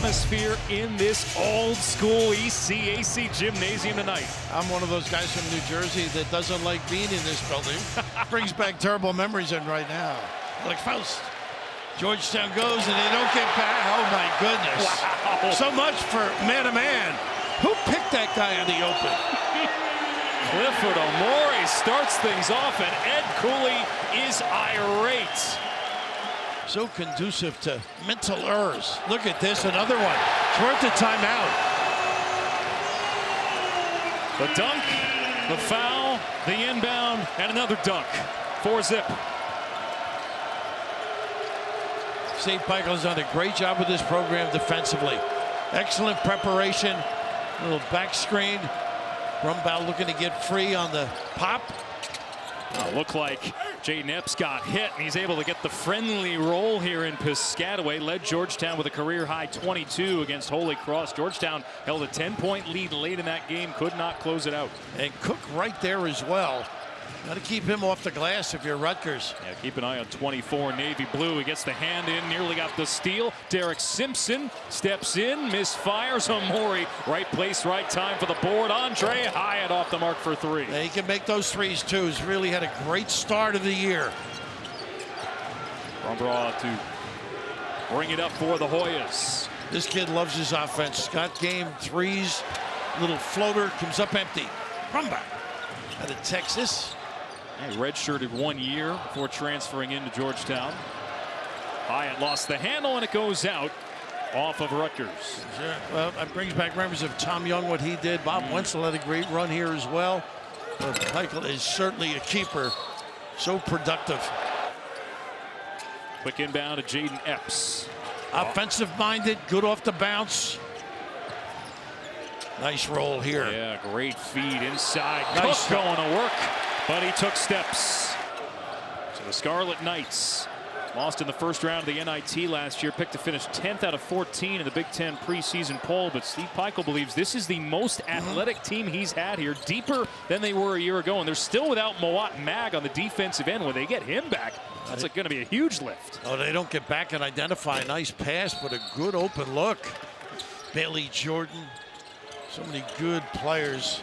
atmosphere in this old school ECAC gymnasium tonight. I'm one of those guys from New Jersey that doesn't like being in this building. Brings back terrible memories in right now. Like Faust. Georgetown goes and they don't get back. Oh my goodness. Wow. So much for man-to-man. Who picked that guy in the open? Clifford Amore starts things off, and Ed Cooley is irate. So conducive to mental errors. Look at this, another one. It's worth the timeout. The dunk, the foul, the inbound, and another dunk. 4-zip. St. Michael's done a great job with this program defensively. Excellent preparation. Little back screen. Rumbaugh looking to get free on the pop. Looked like Jaden Epps got hit, and he's able to get the friendly roll here in Piscataway. Led Georgetown with a career-high 22 against Holy Cross. Georgetown held a 10-point lead late in that game, could not close it out. And Cook right there as well. Got to keep him off the glass if you're Rutgers. Yeah, keep an eye on 24 Navy Blue. He gets the hand in, nearly got the steal. Derek Simpson steps in, misfires. Amore, right place, right time for the board. Andre Hyatt off the mark for three. Yeah, he can make those threes too. He's really had a great start of the year. Rumbaugh to bring it up for the Hoyas. This kid loves his offense. Scott game threes, little floater, comes up empty. Rumbaugh out of Texas. Yeah, he redshirted 1 year before transferring into Georgetown. Hyatt lost the handle, and it goes out off of Rutgers. Sure. Well, that brings back memories of Tom Young, what he did. Bob Wenzel had a great run here as well. But Michael is certainly a keeper. So productive. Quick inbound to Jaden Epps. Offensive-minded, good off the bounce. Nice roll here. Yeah, great feed inside. Nice Cook going to work, but he took steps. So the Scarlet Knights lost in the first round of the NIT last year, picked to finish 10th out of 14 in the Big Ten preseason poll. But Steve Peichel believes this is the most athletic team he's had here, deeper than they were a year ago. And they're still without Moat Mag on the defensive end. When they get him back, that's going to be a huge lift. Oh, they don't get back and identify. A nice pass, but a good open look. Bailey Jordan. So many good players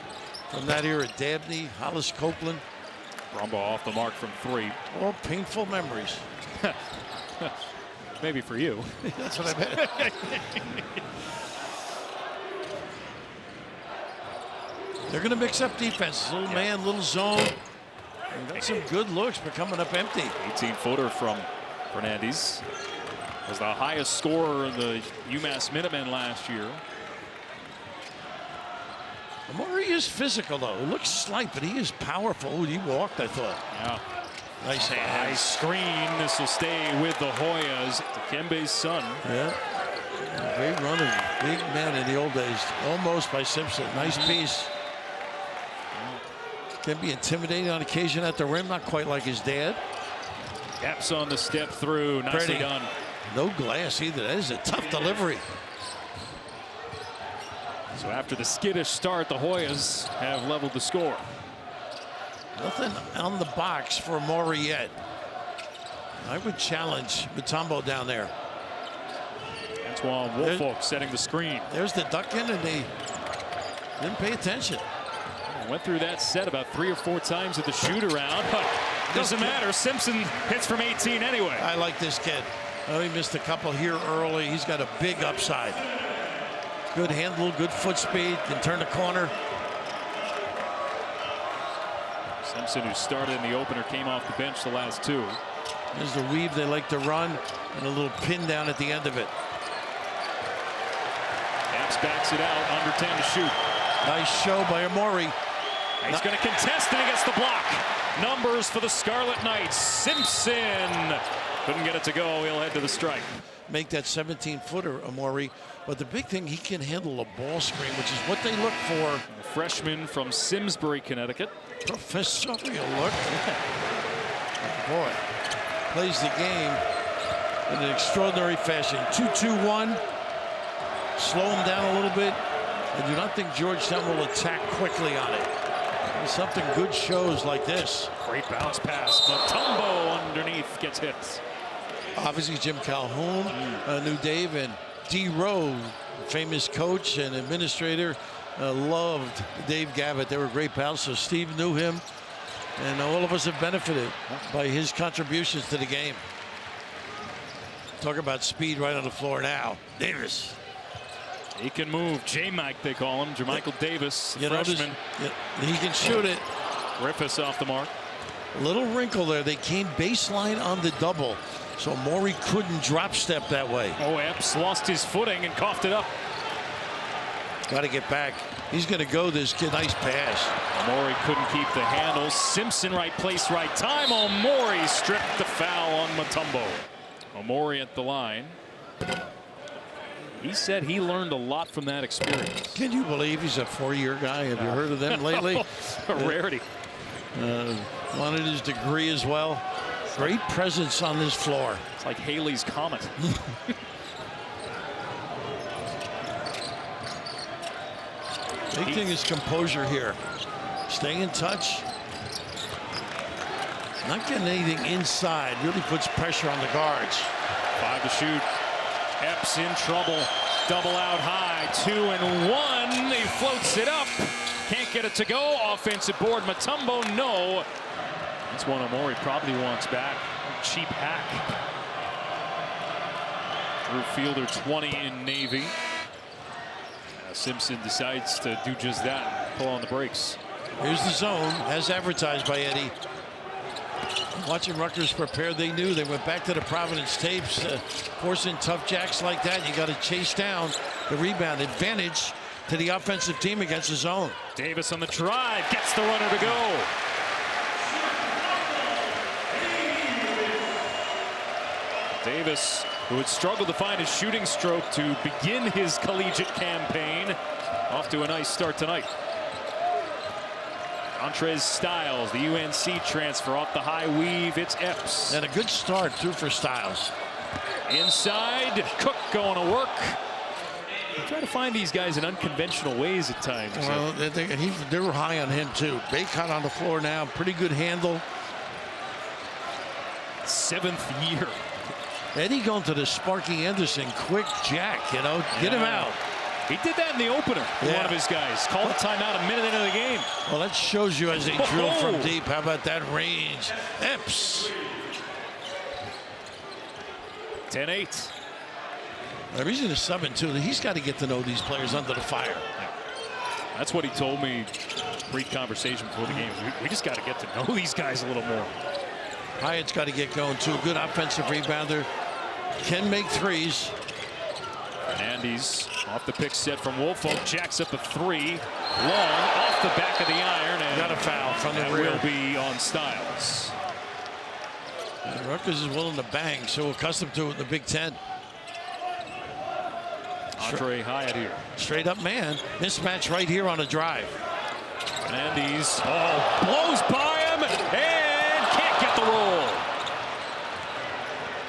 from that era. Dabney, Hollis Copeland. Rumbaugh off the mark from three. All painful memories. Maybe for you. That's what I meant. They're going to mix up defense. Little man, little zone. And got some good looks, but coming up empty. 18-footer from Fernandez. Was the highest scorer in the UMass Minutemen last year. Amore is physical, though. It looks slight, but he is powerful. He walked, I thought. Yeah. Nice hand. Nice screen. This will stay with the Hoyas. Dikembe's son. Yeah. Great run of big men in the old days. Almost by Simpson. Nice piece. Can be intimidating on occasion at the rim. Not quite like his dad. Epps on the step through. Nicely Pretty. done. No glass either. That is a tough delivery. So after the skittish start, the Hoyas have leveled the score. Nothing on the box for Amore yet. I would challenge Mutombo down there. Antoine Woolfolk setting the screen. There's the duck in, and they didn't pay attention. Went through that set about 3 or 4 times at the shoot around, but doesn't matter. Simpson hits from 18 anyway. I like this kid. Oh, he missed a couple here early. He's got a big upside. Good handle, good foot speed, can turn the corner. Simpson, who started in the opener, came off the bench the last 2. There's the weave they like to run, and a little pin down at the end of it. Epps backs it out, under 10 to shoot. Nice show by Amore. He's going to contest, and he gets the block. Numbers for the Scarlet Knights. Simpson couldn't get it to go. He'll head to the strike. Make that 17-footer, Amore. But the big thing, he can handle a ball screen, which is what they look for. A freshman from Simsbury, Connecticut. Professorial look. Boy, plays the game in an extraordinary fashion. 2-2-1. Slow him down a little bit. I do not think Georgetown will attack quickly on it. And something good shows like this. Great bounce pass. Mutombo underneath gets hit. Obviously, Jim Calhoun knew Dave, and D. Rowe, famous coach and administrator, loved Dave Gavitt. They were great pals, so Steve knew him. And all of us have benefited by his contributions to the game. Talk about speed right on the floor now. Davis. He can move. J-Mike, they call him. Jermichael Davis, freshman. He can shoot it. Griffiths off the mark. Little wrinkle there. They came baseline on the double, so Morey couldn't drop step that way. Oh, Epps lost his footing and coughed it up. Got to get back. He's going to go, this kid. Nice pass. Morey couldn't keep the handle. Simpson, right place, right time. Morey stripped the foul on Mutombo. Morey at the line. He said he learned a lot from that experience. Can you believe he's a 4-year guy? Have you heard of them lately? A rarity. Wanted his degree as well. Great presence on this floor. It's like Haley's Comet. Big thing is composure here. Stay in touch. Not getting anything inside. Really puts pressure on the guards. 5 to shoot. Epps in trouble. Double out high. 2 and 1. He floats it up. Can't get it to go. Offensive board. Mutombo, no. That's one Morey probably wants back. Cheap hack. Drew Fielder 20 in Navy. Simpson decides to do just that. Pull on the brakes. Here's the zone, as advertised by Eddie. Watching Rutgers prepare, they knew. They went back to the Providence tapes. Forcing tough jacks like that, you got to chase down the rebound. Advantage to the offensive team against the zone. Davis on the drive, gets the runner to go. Davis, who had struggled to find his shooting stroke to begin his collegiate campaign, off to a nice start tonight. Montrez Styles, the UNC transfer, off the high weave. It's Epps. And a good start, too, for Styles. Inside, Cook going to work. Try to find these guys in unconventional ways at times. Well, they were high on him, too. Baycott on the floor now. Pretty good handle. 7th year. Eddie going to the Sparky Anderson quick jack, you know, get him out. He did that in the opener. One of his guys called a timeout a minute into the game. Well, that shows you as they drill from deep. How about that range? Epps. 10-8. The reason to sub in, too, he's got to get to know these players under the fire. That's what he told me pre-conversation before the game. We just got to get to know these guys a little more. Hyatt's got to get going, too. Good offensive rebounder. Can make threes. Hernandez off the pick set from Woolfolk. Jacks up a 3. Long off the back of the iron. And got a foul from the rear. Will be on Styles. And Rutgers is willing to bang, so accustomed to it in the Big Ten. Andre Hyatt here. Straight up man. Mismatch right here on a drive. Hernandez blows by him and can't get the roll.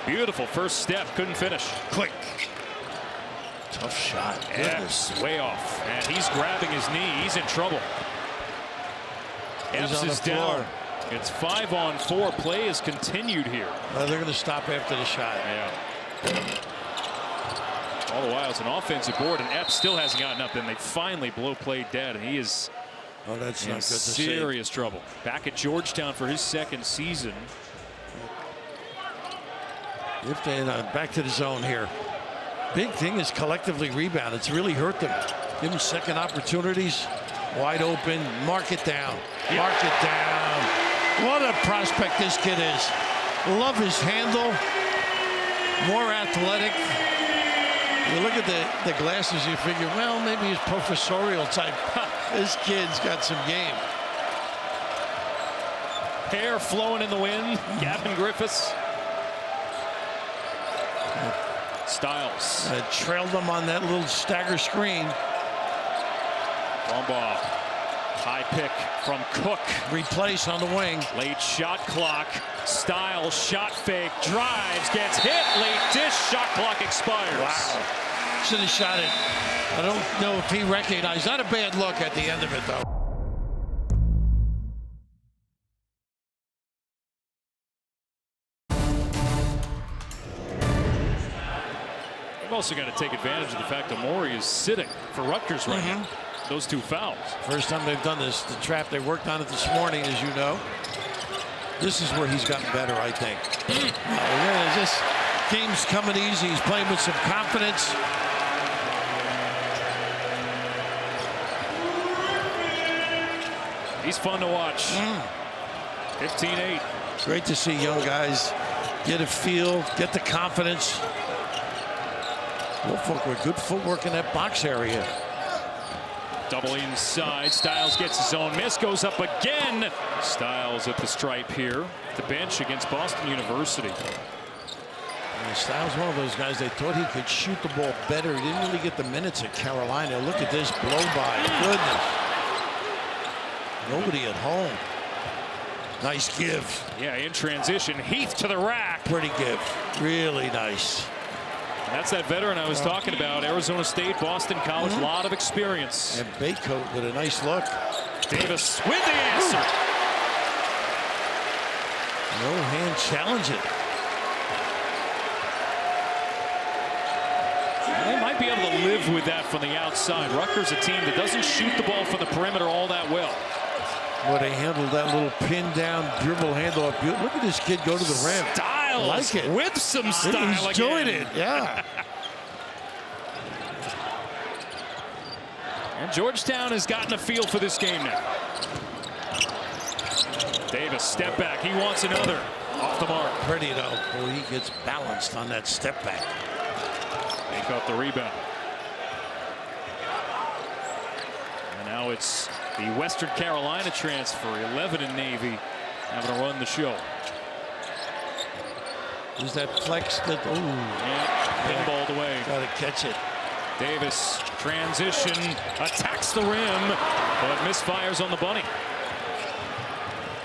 Beautiful first step, couldn't finish. Quick. Tough shot. Epps way off, and he's grabbing his knee. He's in trouble. Epps is down. It's 5-on-4. Play is continued here. They're going to stop after the shot. Yeah. All the while it's an offensive board, and Epps still hasn't gotten up. Then they finally blow play dead, and he is that's in not good to see. Serious trouble. Back at Georgetown for his 2nd season. Back to the zone here. Big thing is collectively rebound. It's really hurt them. Give them second opportunities. Wide open. Mark it down. Mark it down. What a prospect this kid is. Love his handle. More athletic. You look at the glasses, you figure, well, maybe he's professorial type. This kid's got some game. Hair flowing in the wind. Gavin Griffiths. Styles. Trailed them on that little stagger screen. Long ball. High pick from Cook. Replace on the wing. Late shot clock. Styles shot fake. Drives. Gets hit. Late dish. Shot clock expires. Wow. Should have shot it. I don't know if he recognized. Not a bad look at the end of it, though. They've also got to take advantage of the fact that Morey is sitting for Rutgers right now. Those 2 fouls. First time they've done this. The trap, they worked on it this morning, as you know. This is where he's gotten better, I think. This game's coming easy. He's playing with some confidence. He's fun to watch. 15-8. Great to see young guys get a feel, get the confidence. Good footwork in that box area. Double inside. Styles gets his own miss. Goes up again. Styles at the stripe here. The bench against Boston University. And Styles, one of those guys, they thought he could shoot the ball better. He didn't really get the minutes at Carolina. Look at this blow by. Goodness. Nobody at home. Nice give. Yeah, in transition. Heath to the rack. Pretty give. Really nice. And that's that veteran I was talking about. Arizona State, Boston College, a lot of experience. And Baycoat with a nice look. Davis with the answer. No hand challenging. They might be able to live with that from the outside. Rutgers, a team that doesn't shoot the ball from the perimeter all that well. Well, they handled that little pin down dribble handoff. Look at this kid go to the rim. Styles like it. with some style. He's doing it, yeah. And Georgetown has gotten a feel for this game now. Davis, step back. He wants another. Off the mark. Pretty though. Boy, he gets balanced on that step back. They caught the rebound. And now it's the Western Carolina transfer, 11 in Navy, having to run the show. Is that flex that? Oh, yeah, pinballed away. Got to catch it. Davis transition, attacks the rim, but misfires on the bunny.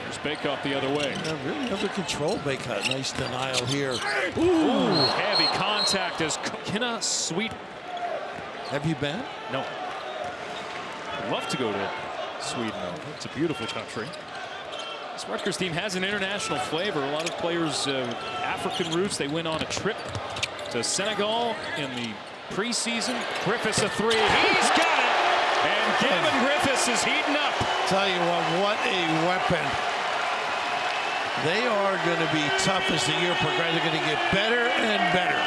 There's Baycott the other way. Yeah, really under control, Baycott. Nice denial here. Ooh, heavy contact as Kenna Sweet. Have you been? No. I'd love to go to Sweden, though. It's a beautiful country. This Rutgers team has an international flavor. A lot of players, African roots. They went on a trip to Senegal in the preseason. Griffiths a three. He's got it. And Gavin Griffiths is heating up. Tell you what a weapon. They are going to be tough as the year progresses. They're going to get better and better.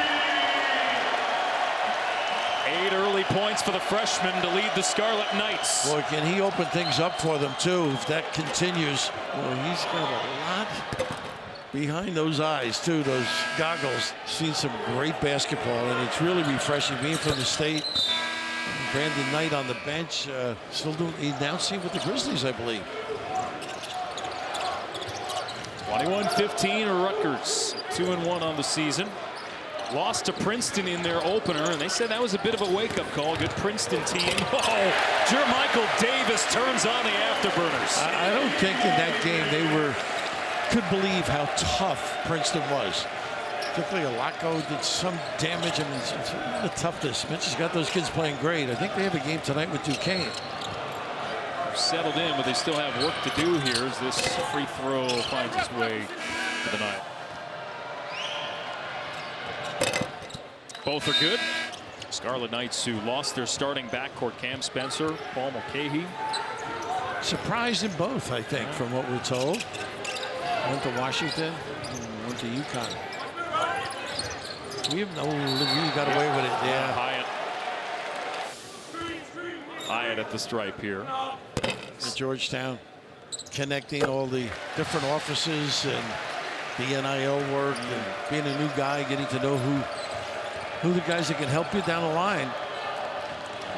8 early points for the freshman to lead the Scarlet Knights. Boy, can he open things up for them, too, if that continues. Well, he's got a lot behind those eyes, too, those goggles. Seen some great basketball, and it's really refreshing being from the state. Brandon Knight on the bench, still doing announcing with the Grizzlies, I believe. 21-15 Rutgers, 2-1 on the season. Lost to Princeton in their opener, and they said that was a bit of a wake-up call. Good Princeton team. Oh, Jermichael Davis turns on the afterburners. I don't think in that game they could believe how tough Princeton was. Particularly Alaco did some damage. I mean, it's really the toughness. Mitch has got those kids playing great. I think they have a game tonight with Duquesne. They're settled in, but they still have work to do here as this free throw finds its way to the night. Both are good. Scarlet Knights, who lost their starting backcourt, Cam Spencer, Paul Mulcahy. Surprised in both, I think, from what we're told. Went to Washington, went to UConn. We have no, we got away with it. Yeah. Hyatt at the stripe here. At Georgetown, connecting all the different offices and the NIL work and being a new guy, getting to know who the guys that can help you down the line.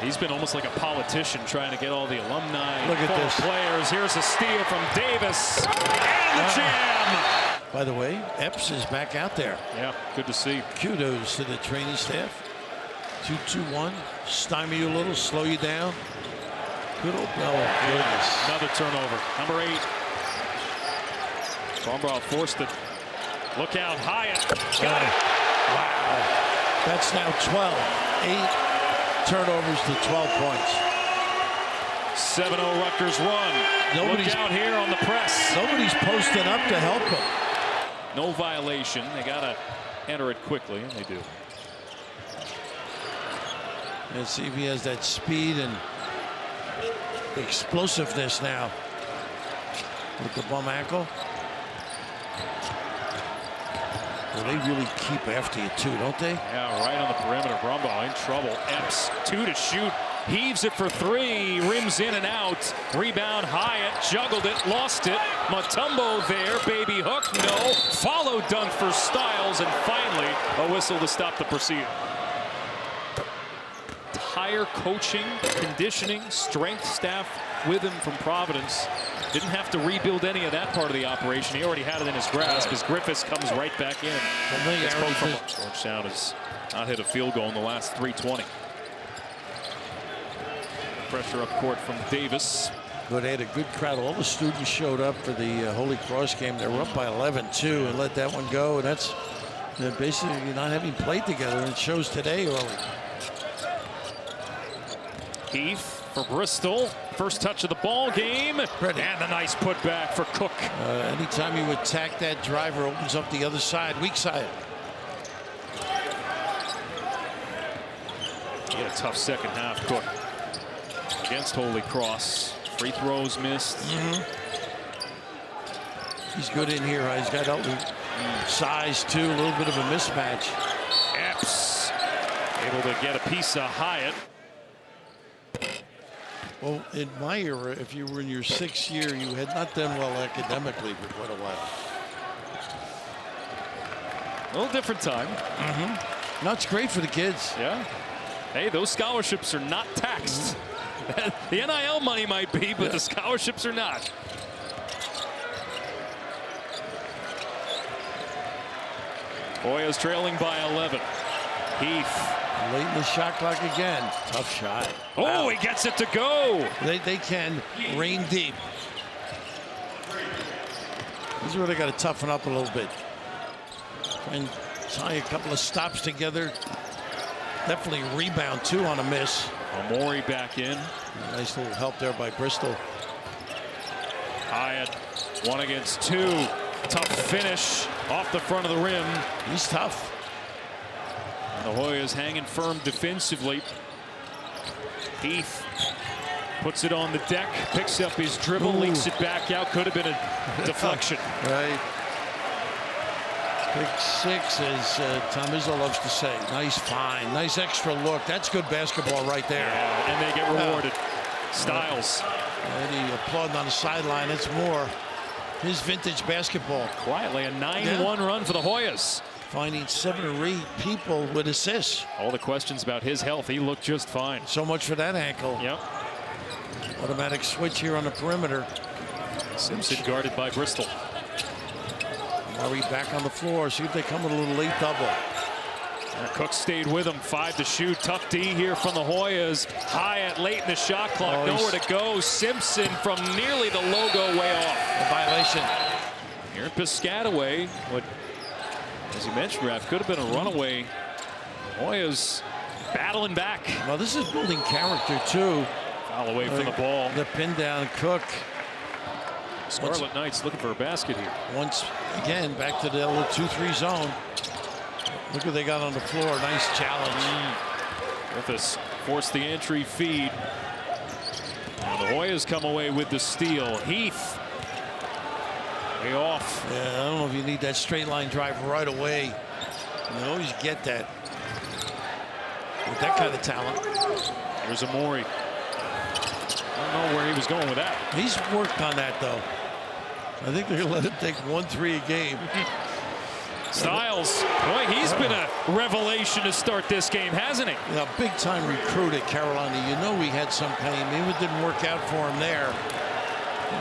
He's been almost like a politician trying to get all the alumni. Look at this. Players. Here's a steal from Davis. And the jam. By the way, Epps is back out there. Yeah, good to see. Kudos to the training staff. 2-2-1. Stymie you a little, slow you down. Good old goodness. Another turnover. Number 8. Brombaugh forced it. Look out, Hyatt. Got it. Wow. That's now 12. 8 turnovers to 12 points. 7-0 Rutgers run. Look out here on the press. Nobody's posting up to help them. No violation. They got to enter it quickly, and they do. And see if he has that speed and explosiveness now with the bum ankle. Well, they really keep after you too, don't they? Yeah, right on the perimeter. Brumbaugh in trouble. Epps, 2 to shoot. Heaves it for 3. Rims in and out. Rebound. Hyatt juggled it, lost it. Mutombo there. Baby hook. No. Follow dunk for Styles. And finally, a whistle to stop the proceeding. Entire coaching, conditioning, strength staff with him from Providence. Didn't have to rebuild any of that part of the operation. He already had it in his grasp as Griffiths comes right back in. Georgetown has not hit a field goal in the last 3:20. Pressure up court from Davis. But they had a good crowd. All the students showed up for the Holy Cross game. They were up by 11-2 and let that one go. And that's basically not having played together. And it shows today early. Heath for Bristol. First touch of the ball game. Ready. And the nice putback for Cook. Anytime you attack that driver, opens up the other side, weak side. He had a tough second half, Cook. Against Holy Cross. Free throws missed. He's good in here. He's got size too, a little bit of a mismatch. Epps able to get a piece of Hyatt. Well, in my era, if you were in your 6th year, you had not done well academically for quite a while. A little different time. No, it's great for the kids. Yeah. Hey, those scholarships are not taxed. The NIL money might be, but the scholarships are not. Hoyas trailing by 11. Heath. Late in the shot clock again. Tough shot. Oh, wow. He gets it to go. They can rain deep. This is where they got to toughen up a little bit. And tie a couple of stops together. Definitely rebound too on a miss. Amori back in. Nice little help there by Bristol. Hyatt 1 against 2. Tough finish off the front of the rim. He's tough. The Hoyas hanging firm defensively. Heath puts it on the deck, picks up his dribble, leaks it back out. Could have been a deflection. Right. Pick 6, as Tom Izzo loves to say. Nice find, nice extra look. That's good basketball right there. Yeah, and they get rewarded. Styles. Eddie applauding on the sideline. It's more his vintage basketball. Quietly a 9-1 run for the Hoyas. Finding 7 or 8 people with assists. All the questions about his health, he looked just fine. So much for that ankle. Yep. Automatic switch here on the perimeter. Simpson guarded by Bristol. Murray back on the floor. See if they come with a little late double. Cook stayed with him. 5 to shoot. Tough D here from the Hoyas. Hyatt late in the shot clock. Nowhere to go. Simpson from nearly the logo way off. A violation. Here in Piscataway. What, as you mentioned, Raf, could have been a runaway. Hoyas battling back. Well, this is building character too. Foul away from the ball. The pin down Cook. Scarlet Knights looking for a basket here. Once again, back to the little 2-3 zone. Look what they got on the floor. Nice challenge. Griffiths forced the entry feed. Now the Hoyas come away with the steal. Heath way off. Yeah, I don't know if you need that straight line drive right away. You always get that with that kind of talent. Here's Amori. I don't know where he was going with that. He's worked on that though. I think they're gonna let him take 1-3 a game. Styles, boy, he's been a revelation to start this game, hasn't he? Yeah, big time recruit at Carolina. You know he had some pain. Maybe it didn't work out for him there.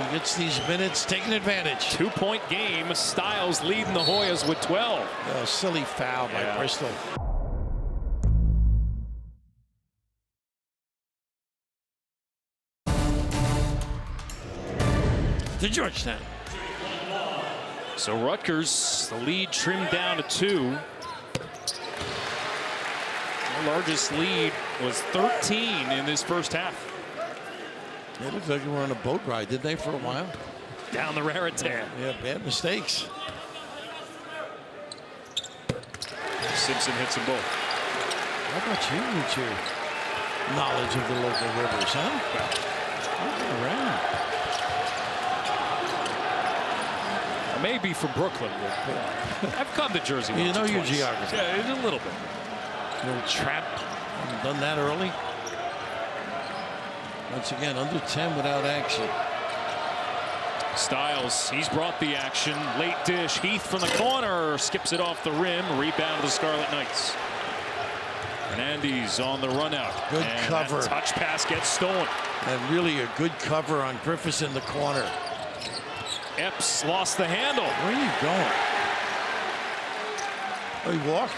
He gets these minutes, taking advantage. 2-point game. Styles leading the Hoyas with 12. A silly foul by Bristol. To Georgetown. So Rutgers, the lead trimmed down to 2. Their largest lead was 13 in this first half. It looks like they were on a boat ride, didn't they, for a while? Down the Raritan. Yeah, bad mistakes. Simpson hits them both. How about you, Richard? knowledge of the local rivers, huh? Looking around. I may be from Brooklyn. I've come to Jersey. You know your twice. geography. Yeah, a little bit. Little trap. Haven't done that early. Once again, under 10 without action. Styles, he's brought the action. Late dish. Heath from the corner. Skips it off the rim. Rebound to the Scarlet Knights. Hernandez on the run out. Good and cover. That touch pass gets stolen. And really a good cover on Griffiths in the corner. Epps lost the handle. Where are you going? Oh, he walked?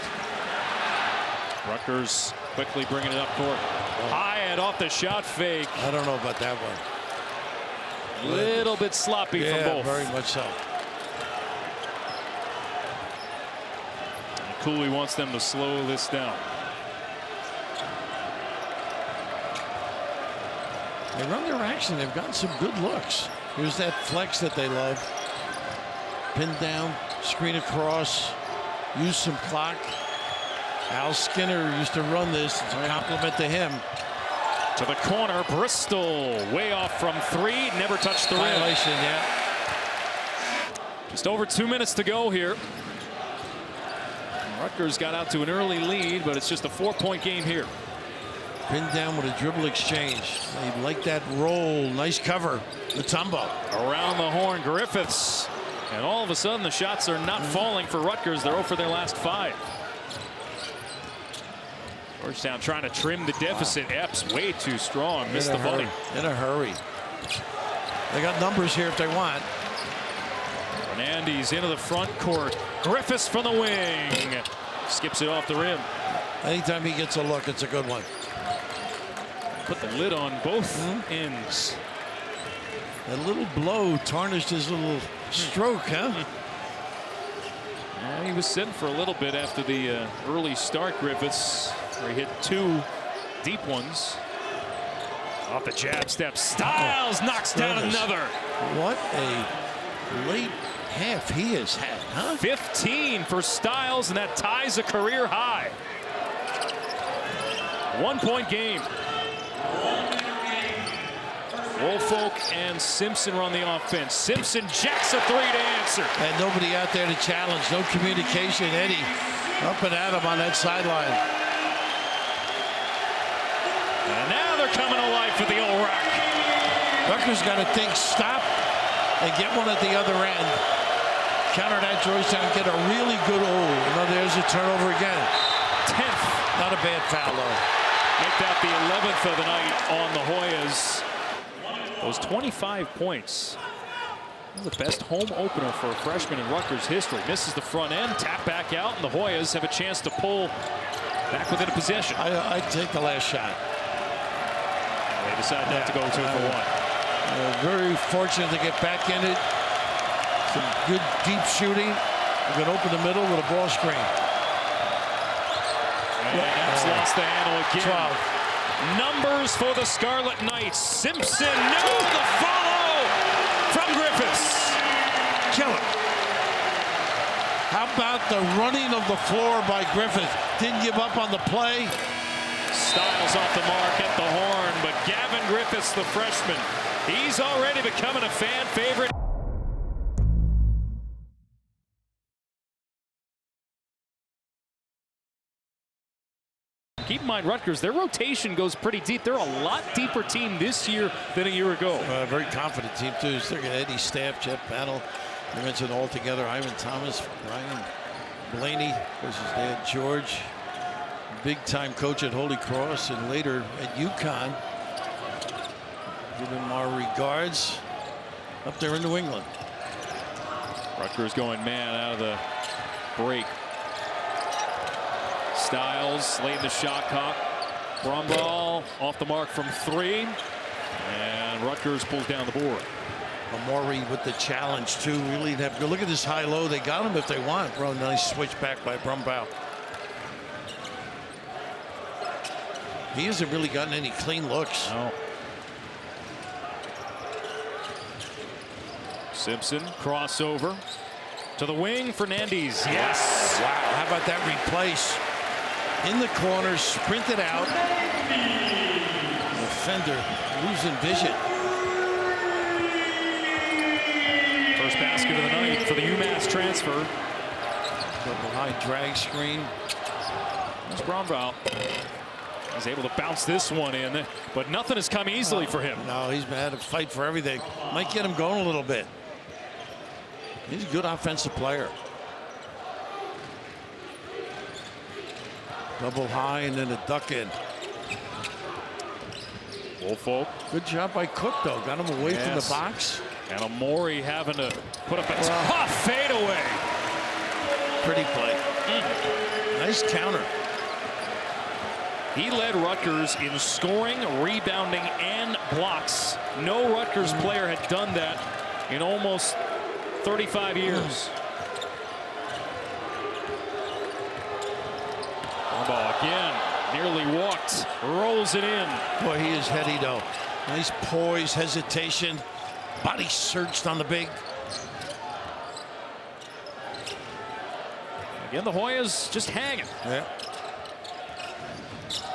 Rutgers quickly bringing it up court. Hyatt off the shot fake. I don't know about that one. Little bit sloppy from both. Very much so. And Cooley wants them to slow this down. They run their action. They've gotten some good looks. Here's that flex that they love. Pin down, screen across, use some clock. Al Skinner used to run this. It's a compliment to him. To the corner, Bristol way off from three, never touched the rim. Violation, yeah. Just over 2 minutes to go here. Rutgers got out to an early lead, but it's just a 4-point game here. Pinned down with a dribble exchange. They like that roll. Nice cover. Mutombo. Around the horn, Griffiths. And all of a sudden, the shots are not falling for Rutgers. They're 0 for their last 5. Georgetown trying to trim the deficit. Epps way too strong. Missed the bunny. In a hurry. They got numbers here if they want. Hernandez into the front court. Griffiths from the wing. Skips it off the rim. Anytime he gets a look, it's a good one. Put the lid on both ends. That little blow tarnished his little stroke, huh? He was sitting for a little bit after the early start, Griffiths, where he hit 2 deep ones. Off the jab step, Styles knocks down another. What a late half he has had, huh? 15 for Styles, and that ties a career high. 1-point game. Woolfolk and Simpson run the offense. Simpson jacks a 3 to answer. And nobody out there to challenge. No communication. Eddie up and at him on that sideline. And now they're coming to life with the old rack. Rutgers got to think stop and get one at the other end. Counter that, Georgetown get a really good there's a turnover again. 10th. Not a bad foul, though. Make that the 11th of the night on the Hoyas. Those 25 points. The best home opener for a freshman in Rutgers history. Misses the front end, tap back out, and the Hoyas have a chance to pull back within a possession. I'd take the last shot. They decide not to go 2 for 1. Very fortunate to get back in it. Some good deep shooting. We're going to open the middle with a ball screen. And Epps lost the handle again. 12. Numbers for the Scarlet Knights. Simpson, no, the follow from Griffiths. Killer. How about the running of the floor by Griffith? Didn't give up on the play. Styles off the mark at the horn, but Gavin Griffiths, the freshman, he's already becoming a fan favorite. Keep in mind, Rutgers, their rotation goes pretty deep. They're a lot deeper team this year than a year ago. Very confident team, too. Look at Eddie Staff, Jeff Battle. You mentioned all together. Ivan Thomas, Brian Blaney, was his dad, George. Big-time coach at Holy Cross and later at UConn. Give him our regards up there in New England. Rutgers going man out of the break. Styles late in the shot clock. Brumball off the mark from 3. And Rutgers pulls down the board. Amori with the challenge, too. Really have to look at this high-low. They got him if they want. Really nice switch back by Brumball. He hasn't really gotten any clean looks. No. Simpson crossover to the wing. Fernandez. Yes. Wow. How about that replace? In the corner, sprinted out. defender losing vision. First basket of the night for the UMass transfer. Double high drag screen. It's Brombaugh. He's able to bounce this one in, but nothing has come easily for him. No, he's had to fight for everything. Might get him going a little bit. He's a good offensive player. Double high and then a duck in. Woolfolk. Good job by Cook, though. Got him away from the box. And Amori having to put up a tough fadeaway. Pretty play. Nice counter. He led Rutgers in scoring, rebounding, and blocks. No Rutgers player had done that in almost 35 years. Ball again, nearly walked, rolls it in. Boy, he is heady, though. Nice poise, hesitation, body searched on the big. Again, the Hoyas just hanging. Yeah.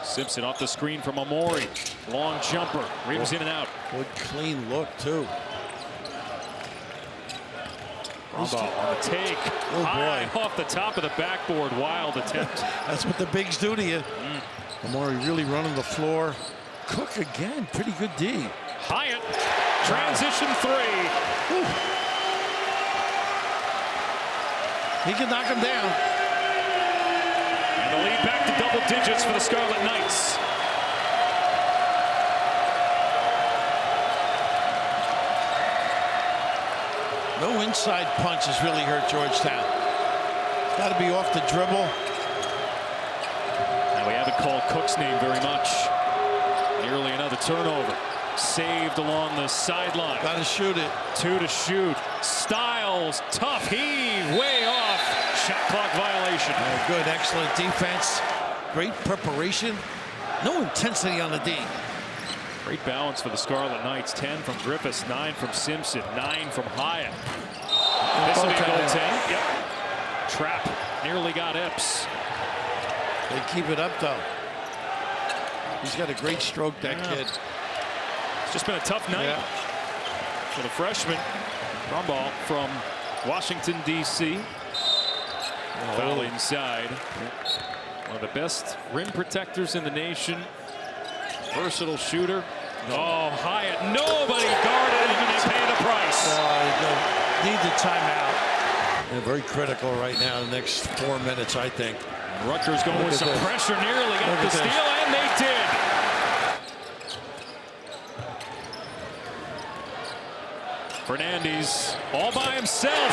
Simpson off the screen from Amori. Long jumper, rims in and out. Good clean look, too. Ball on the take. Oh, high boy. off the top of the backboard. Wild attempt. That's what the bigs do to you. Amori really running the floor. Cook again, pretty good D. Hyatt, transition three. Whew. He can knock him down. And the lead back to double digits for the Scarlet Knights. No inside punch has really hurt Georgetown. Got to be off the dribble. Now we haven't called Cook's name very much. Nearly another turnover. Saved along the sideline. Got to shoot it. 2 to shoot. Styles, tough heave, way off. Shot clock violation. Good, excellent defense. Great preparation. No intensity on the D. Great balance for the Scarlet Knights. 10 from Griffiths, 9 from Simpson, 9 from Hyatt. This will be a goal 10. Yep. Trap nearly got Epps. They keep it up, though. He's got a great stroke, that kid. It's just been a tough night for the freshman. Brombaugh from Washington, D.C. Foul inside. One of the best rim protectors in the nation. Versatile shooter. Oh, Hyatt. Nobody guarded him, and they pay the price. Need the timeout. They're very critical right now. The next 4 minutes, I think. Rutgers going with some pressure. Nearly got the steal, and they did. Fernandez all by himself.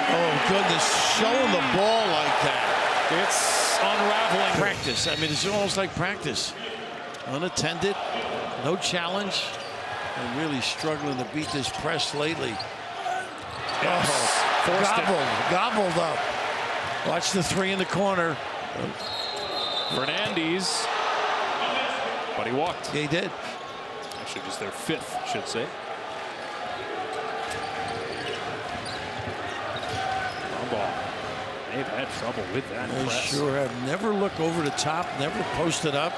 Oh, goodness. Showing the ball like that. It's unraveling. Practice. I mean, it's almost like practice. Unattended. No challenge. And really struggling to beat this press lately. Gobbled up. Watch the three in the corner. Fernandez. But he walked. Yeah, he did. Actually, it was their 5th, I should say. Brombaugh. They've had trouble with that They press. sure have. Never look over the top, never posted up.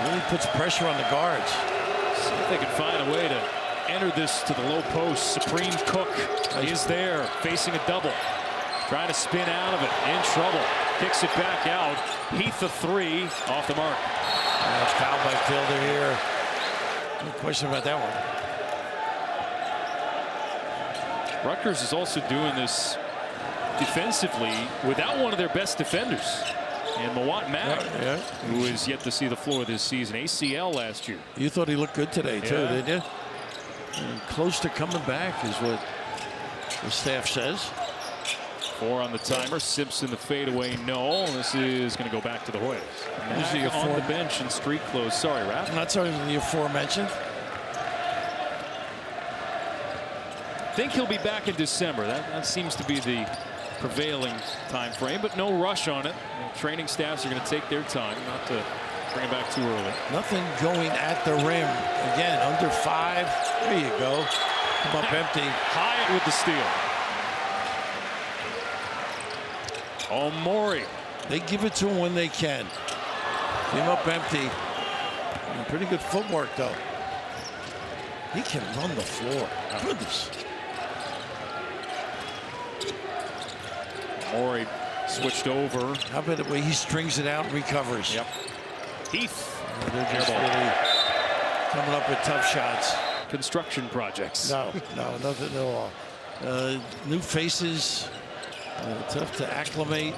Really puts pressure on the guards. See if they can find a way to enter this to the low post. Supreme Cook is there, facing a double. Trying to spin out of it, in trouble. Kicks it back out. Heath the 3, off the mark. Foul by Fielder here. No question about that one. Rutgers is also doing this defensively without one of their best defenders. And Mawat Mack, who is yet to see the floor this season. ACL last year. You thought he looked good today, too, didn't you? And close to coming back is what the staff says. 4 on the timer. Simpson the fadeaway, no. This is going to go back to the Hoyas. Mack on the bench in street clothes. Sorry, Raph. I'm not sorry for the aforementioned. I think he'll be back in December. That seems to be the prevailing time frame, but no rush on it. Training staffs are going to take their time, not to bring him back too early. Nothing going at the rim. Again, under 5. There you go. Come up empty. Hyatt with the steal. Amori They give it to him when they can. Came up empty. And pretty good footwork, though. He can run the floor. Goodness. Morey switched over. How about the way he strings it out and recovers? Yep. Heath. They're just really coming up with tough shots. Construction projects. No, nothing at all. New faces. Tough to acclimate.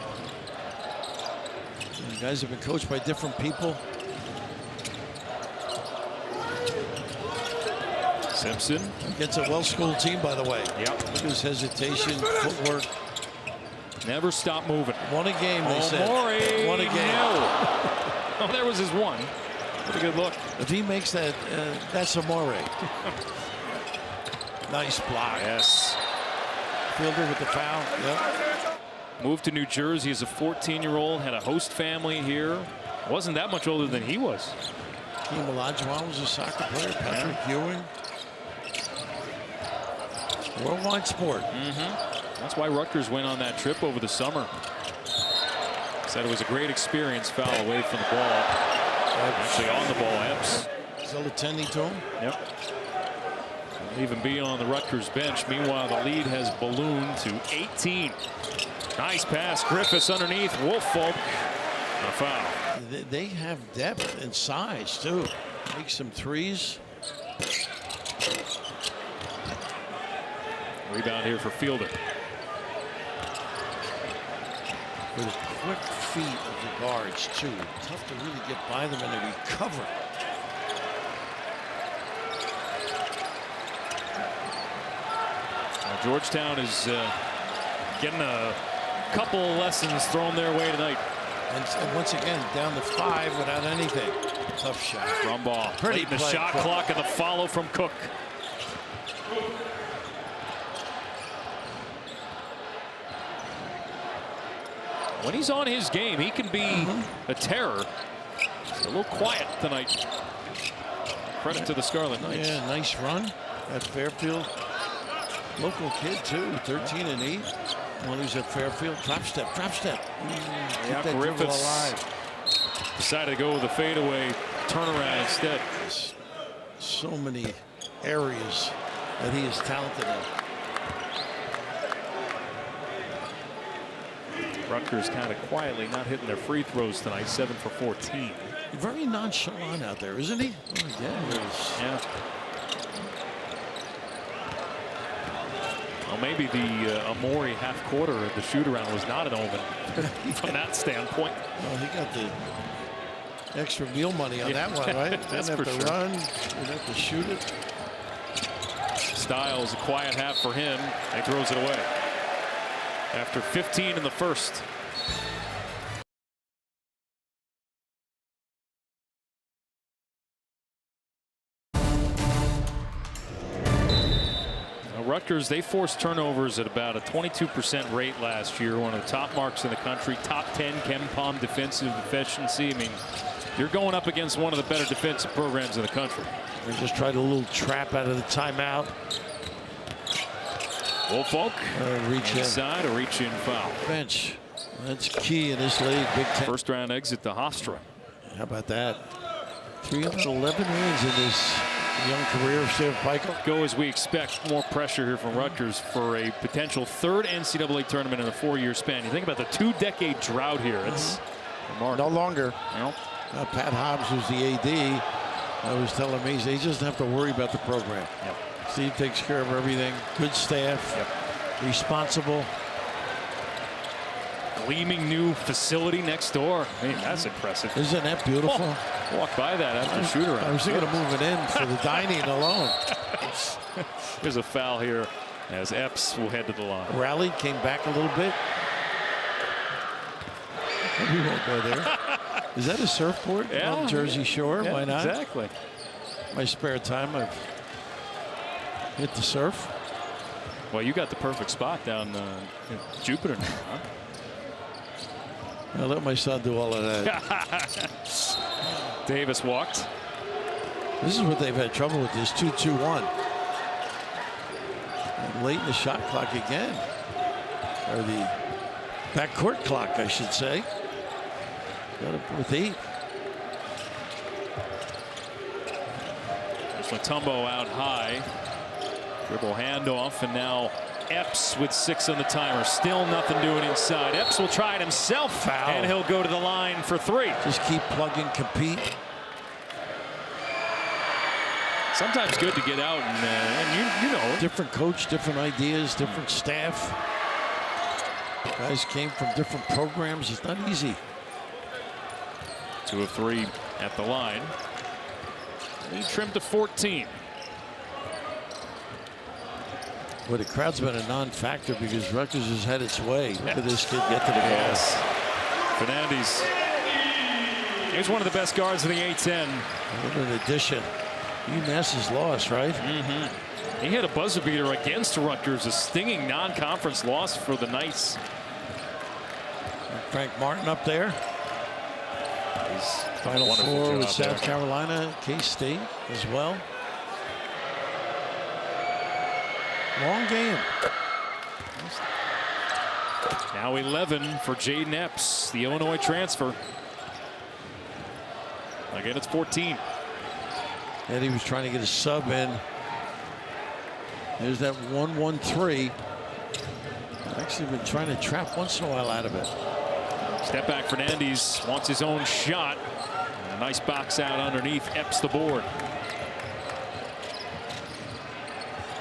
You guys have been coached by different people. Simpson. Against a well-schooled team, by the way. Yep. Look at his hesitation, footwork. Never stop moving. Won a game, they said. Morey. Won a game. No. Oh, there was his one. What a good look. If he makes that, that's a Morey. Nice block. Yes. Fielder with the foul. Yep. Moved to New Jersey as a 14-year-old. Had a host family here. Wasn't that much older than he was. Hakeem Olajuwon was a soccer player. Patrick Ewing. Worldwide sport. That's why Rutgers went on that trip over the summer. Said it was a great experience. Foul away from the ball. Actually on the ball, Epps. Still attending to him. Yep. Even being on the Rutgers bench. Meanwhile, the lead has ballooned to 18. Nice pass. Griffiths underneath. Wolfolk. A foul. They have depth and size, too. Make some threes. Rebound here for Fielder. With quick feet of the guards, too. Tough to really get by them in a recover. Now, Georgetown is getting a couple lessons thrown their way tonight. And once again, down to 5 without anything. Tough shot. Rumball. Pretty Late in the play, shot Cook. clock and the follow from Cook. When he's on his game, he can be a terror. It's a little quiet tonight. Credit to the Scarlet Knights. Yeah, nice run at Fairfield. Local kid, too. 13 and 8. One who's at Fairfield. Drop step, drop step. Yeah, Keep that dribble Griffiths alive. decided to go with a fadeaway turnaround instead. So many areas that he is talented in. Rutgers kind of quietly not hitting their free throws tonight. 7 for 14. Very nonchalant out there, isn't he? Oh, Yeah. Well, maybe the Amori half quarter of the shoot around was not an omen from that standpoint. Well, he got the extra meal money on that one, right? That's Didn't for have to sure. run, didn't have to shoot it. Styles, a quiet half for him. He throws it away. After 15 in the first. Rutgers, they forced turnovers at about a 22% rate last year. One of the top marks in the country. Top 10 KenPom defensive efficiency. I mean, you're going up against one of the better defensive programs in the country. They just tried a little trap out of the timeout. Wolfolk, Reach inside, a reach-in foul. bench. That's key in this league. Big Ten. First round exit to Hofstra. How about that? 311 wins in this young career of Steve Pikel. Go as we expect. More pressure here from Rutgers for a potential third NCAA tournament in a 4-year span. You think about the 2-decade drought here. It's remarkable. No longer. No. Pat Hobbs was the AD. I was telling me he doesn't have to worry about the program. Yep. Steve takes care of everything. Good staff. Yep. Responsible. Gleaming new facility next door. I mean, that's impressive. Isn't that beautiful? Oh, walk by that after shoot around. I was thinking of moving in for the dining alone. There's a foul here as Epps will head to the line. Rallied, came back a little bit. We won't go there. Is that a surfboard on Jersey Shore? Yeah, why not? Exactly. My spare time, I've hit the surf. Well, you got the perfect spot down in Jupiter now, huh? I let my son do all of that. Davis walked. This is what they've had trouble with, this 2-2-1. And late in the shot clock again. Or the backcourt clock, I should say. Got it with 8. There's Matumbo out high. Dribble handoff, and now Epps with 6 on the timer. Still nothing doing inside. Epps will try it himself, Foul. and he'll go to the line for 3. Just keep plugging, compete. Sometimes good to get out and you know. Different coach, different ideas, different staff. Guys came from different programs. It's not easy. 2 of 3 at the line. He trimmed to 14. Well, the crowd's been a non-factor because Rutgers has had its way. Look at this kid get to the gas. Fernandez. He's one of the best guards in the A-10. What an addition. UMass's loss, right? He had a buzzer beater against Rutgers, a stinging non-conference loss for the Knights. Frank Martin up there. He's Final 4 with South Carolina, K-State as well. Long game. Now 11 for Jaden Epps, the Illinois transfer. Again, it's 14. And he was trying to get a sub in. There's that 1-1-3. Actually been trying to trap once in a while out of it. Step back, Fernandez wants his own shot. And a nice box out underneath. Epps the board.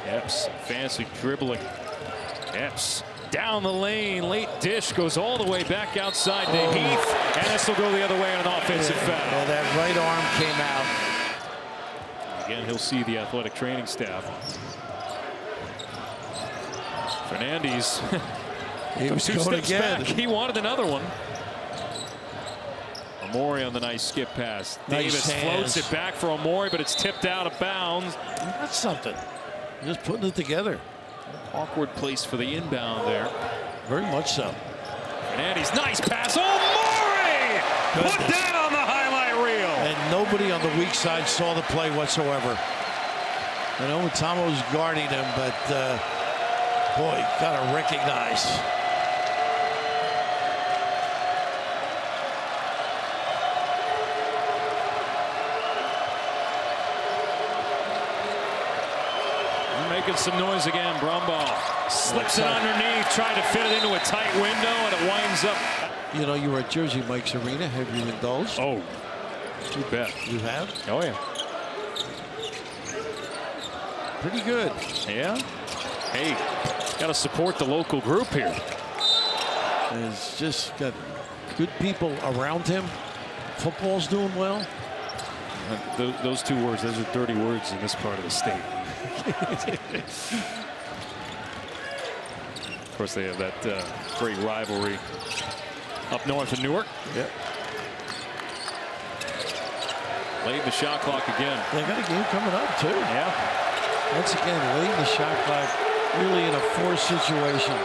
Epps fancy dribbling. Epps down the lane, late dish, goes all the way back outside to Heath, and this will go the other way on an offensive foul. Yeah, that right arm came out. Again, he'll see the athletic training staff. Fernandez. He was 2 going steps again. back. He wanted another one. Amori on the nice skip pass. Nice Davis floats it back for Amori, but it's tipped out of bounds. That's something. Just putting it together. Awkward place for the inbound there. Very much so. Fernandez, nice pass. Amori! Put that on the highlight reel. And nobody on the weak side saw the play whatsoever. I know Tomo was guarding him, but boy, gotta recognize. Making some noise again. Brumbaugh slips it underneath, trying to fit it into a tight window, and it winds up. You know, you were at Jersey Mike's Arena. Have you indulged? Oh, you bet. You have? Oh, yeah. Pretty good. Yeah. Hey, got to support the local group here. And it's just got good people around him. Football's doing well. Those 2 words, those are dirty words in this part of the state. Of course, they have that great rivalry up north in Newark. Yep. Late in the shot clock again. They got a game coming up, too. Yeah. Once again, late in the shot clock, really in a forced situation.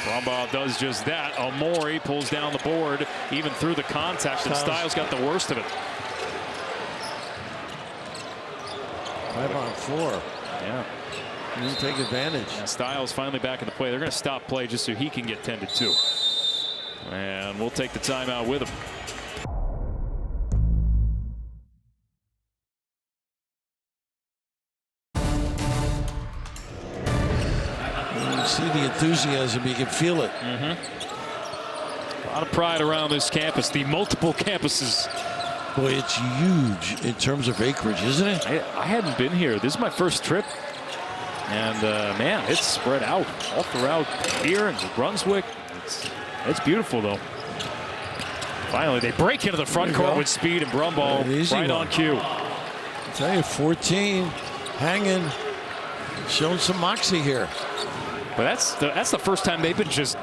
Brumbaugh does just that. Amori pulls down the board, even through the contact, and Styles got the worst of it. 5-on-4. Yeah. He didn't take advantage. And Styles finally back in the play. They're going to stop play just so he can get tended to. And we'll take the timeout with him. You see the enthusiasm. You can feel it. A lot of pride around this campus. The multiple campuses. Boy, it's huge in terms of acreage, isn't it? I hadn't been here. This is my first trip. And, man, it's spread out all throughout here in New Brunswick. It's beautiful, though. Finally, they break into the front court with speed, and Brumbaugh right on cue. I tell you, 14, hanging, showing some moxie here. But that's the first time they've been just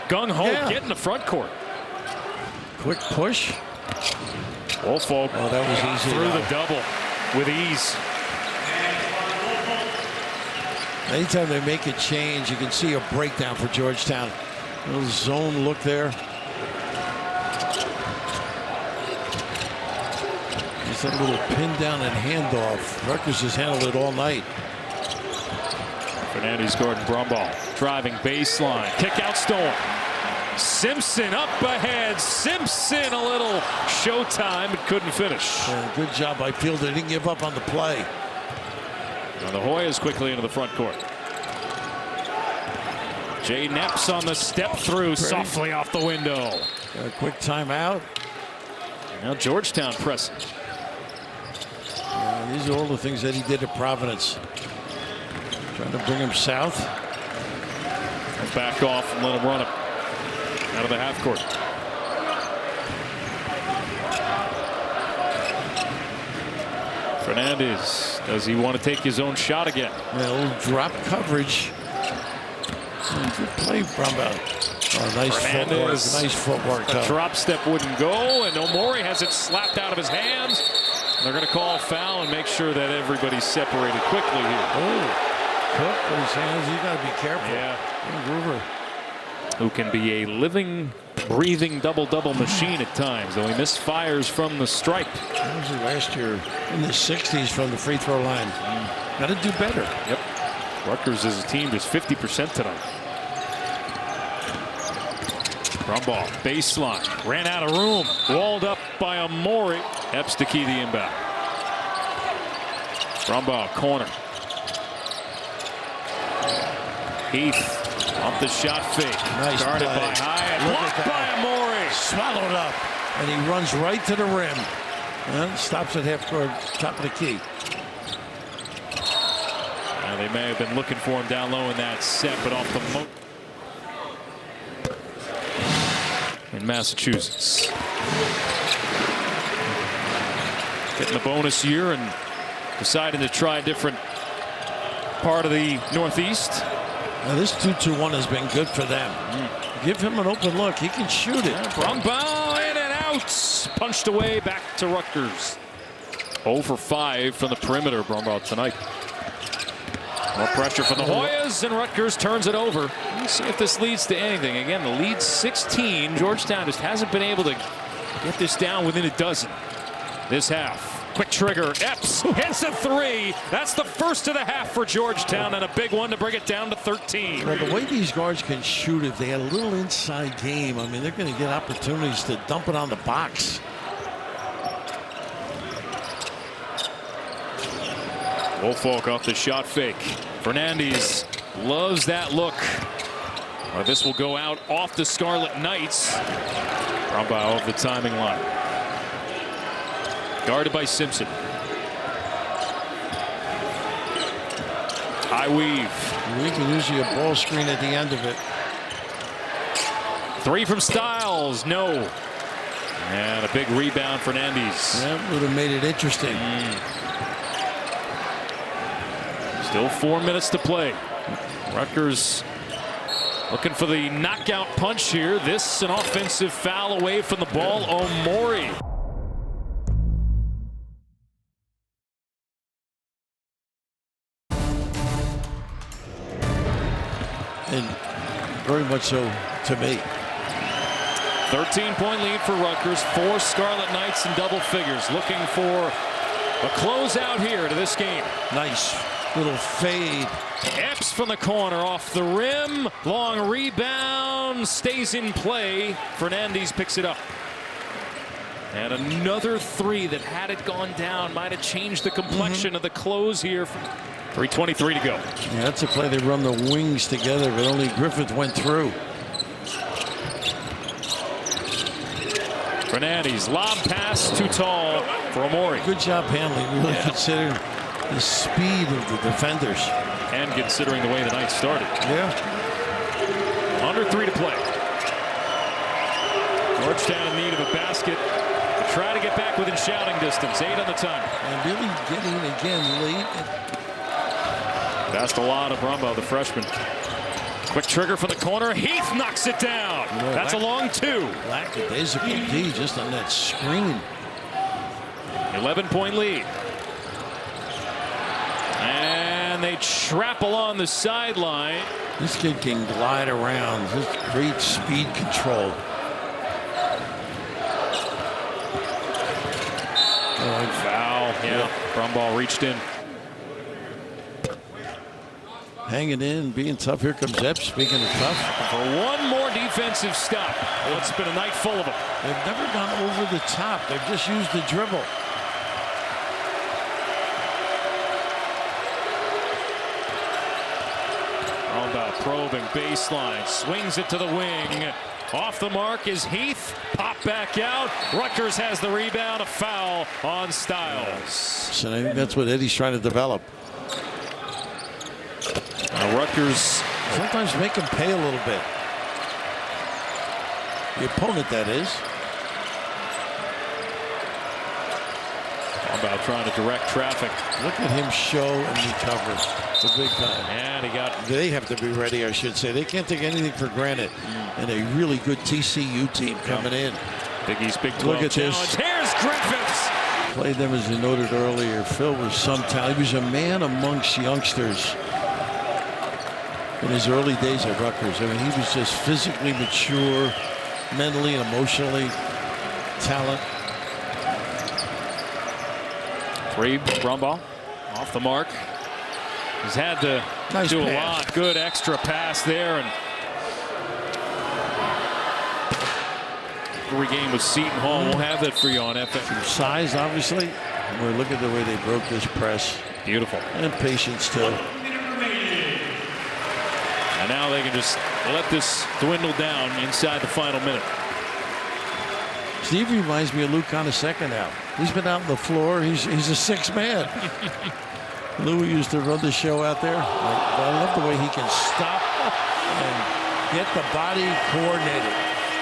gung-ho, get in the front court. Quick push. Woolfolk that was easy. Through the double with ease. Anytime they make a change, you can see a breakdown for Georgetown. A little zone look there. Just a little pin down and handoff. Rutgers has handled it all night. Fernandez guarding Brumbaugh. Driving baseline. Kick out Storm. Simpson up ahead. Simpson a little showtime, but couldn't finish. Yeah, good job by Fielder. They didn't give up on the play. Now the Hoyas quickly into the front court. Jay Neps on the step through, softly off the window. A quick timeout. Now Georgetown pressing. These are all the things that he did at Providence. Trying to bring him south. And back off and let him run it out of the half court. Fernandez, does he want to take his own shot again? Yeah, a little drop coverage. Good play, Brumbaugh. Oh, nice footwork. Nice footwork. The drop step wouldn't go, and Omori has it slapped out of his hands. They're going to call a foul and make sure that everybody's separated quickly here. Oh, Cook with his hands. You got to be careful. Yeah. Groover. Who can be a living, breathing double-double machine at times, though he misfires from the stripe. That was last year in the 60s from the free throw line. Got to do better. Yep. Rutgers as a team just 50% tonight. Brumbaugh, baseline, ran out of room, walled up by Omori. Epps to key the inbound. Brumbaugh, corner. Heath, off the shot fake. Nice guarded play. by Hyatt, blocked by Omori. Swallowed up, and he runs right to the rim. And stops at half court, top of the key. They may have been looking for him down low in that set, but off the in Massachusetts. Getting the bonus year and deciding to try a different part of the Northeast. Now this 2-2-1 has been good for them. Give him an open look. He can shoot it. Brumbaugh in and out. Punched away back to Rutgers. 0 for 5 from the perimeter, Brumbaugh tonight. More pressure from the Hoyas, and Rutgers turns it over. Let's see if this leads to anything. Again, the lead's 16. Georgetown just hasn't been able to get this down within a dozen this half. Quick trigger. Epps hits a three. That's the first of the half for Georgetown, and a big one to bring it down to 13. Well, the way these guards can shoot, if they had a little inside game, I mean, they're going to get opportunities to dump it on the box. Woolfolk off the shot fake. Fernandez loves that look. This will go out off the Scarlet Knights. Brumbaugh off the timing line. Guarded by Simpson. High weave. We can usually a ball screen at the end of it. Three from Styles. No. And a big rebound, Fernandez. That would have made it interesting. Still 4 minutes to play. Rutgers looking for the knockout punch here. This an offensive foul away from the ball. Omori. And very much so to me. 13-point lead for Rutgers. 4 Scarlet Knights in double figures. Looking for a closeout here to this game. Nice little fade. Epps from the corner off the rim. Long rebound. Stays in play. Fernandez picks it up. And another three that, had it gone down, might have changed the complexion of the close here. 3:23 to go. Yeah, that's a play. They run the wings together, but only Griffith went through. Fernandez, lob pass, too tall for Omori. Good job handling, really, considering the speed of the defenders. And considering the way the night started. Yeah. Under 3 to play. Georgetown in need of a basket. To try to get back within shouting distance. 8 on the time. And really getting again late. Passed a lot of Brumbaugh, the freshman. Quick trigger from the corner. Heath knocks it down. No, that's a long 2. Lackadaisical D just on that screen. 11-point lead. And they trap along the sideline. This kid can glide around. Just great speed control. Foul. Yeah. Brumbaugh reached in. hanging in, being tough. Here comes Epps, speaking of tough. For one more defensive stop. Well, it's been a night full of them. They've never gone over the top. They've just used the dribble. Rombaugh probing baseline, swings it to the wing. Off the mark is Heath. Pop back out. Rutgers has the rebound. A foul on Styles. So I think that's what Eddie's trying to develop. Rutgers sometimes make him pay a little bit. The opponent, that is. Rombaugh trying to direct traffic. Look at him show and recover. The big time. And he got. They have to be ready, I should say. They can't take anything for granted. And a really good TCU team coming in. Big East Big 12 Look at challenge. this. Here's Griffiths. Played them, as you noted earlier. Phil was some talent. He was a man amongst youngsters in his early days at Rutgers. I mean, he was just physically mature, mentally and emotionally talent. Three, Rombaugh off the mark. He's had to do a lot. Good extra pass there. And regame with Seton Hall. Won't have that for you on FM. Size, obviously. And look at the way they broke this press. Beautiful. And patience, too. And now they can just let this dwindle down inside the final minute. Steve reminds me of Lou Conisecca now. He's been out on the floor. He's a sixth man. Lou used to run the show out there. But I love the way he can stop and get the body coordinated.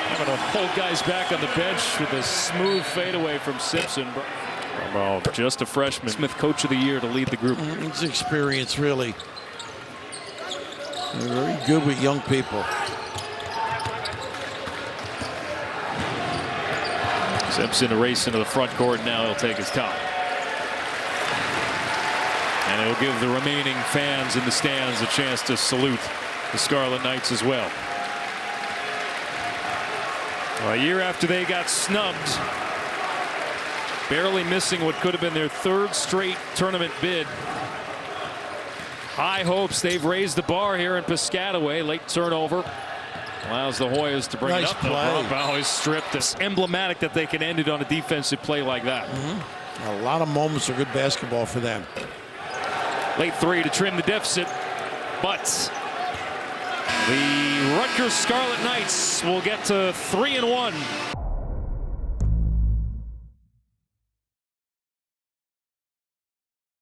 Having to hold guys back on the bench with a smooth fadeaway from Simpson. Well, just a freshman. Smith Coach of the Year to lead the group. It's experience, really. They're very good with young people. Simpson a race into the front court. Now he'll take his time. And it'll give the remaining fans in the stands a chance to salute the Scarlet Knights as well. A year after they got snubbed, barely missing what could have been their third straight tournament bid. High hopes. They've raised the bar here in Piscataway. Late turnover allows the Hoyas to bring nice it up. Play. Rombaugh is stripped. It's emblematic that they can end it on a defensive play like that. A lot of moments of good basketball for them. Late three to trim the deficit, but the Rutgers Scarlet Knights will get to 3-1.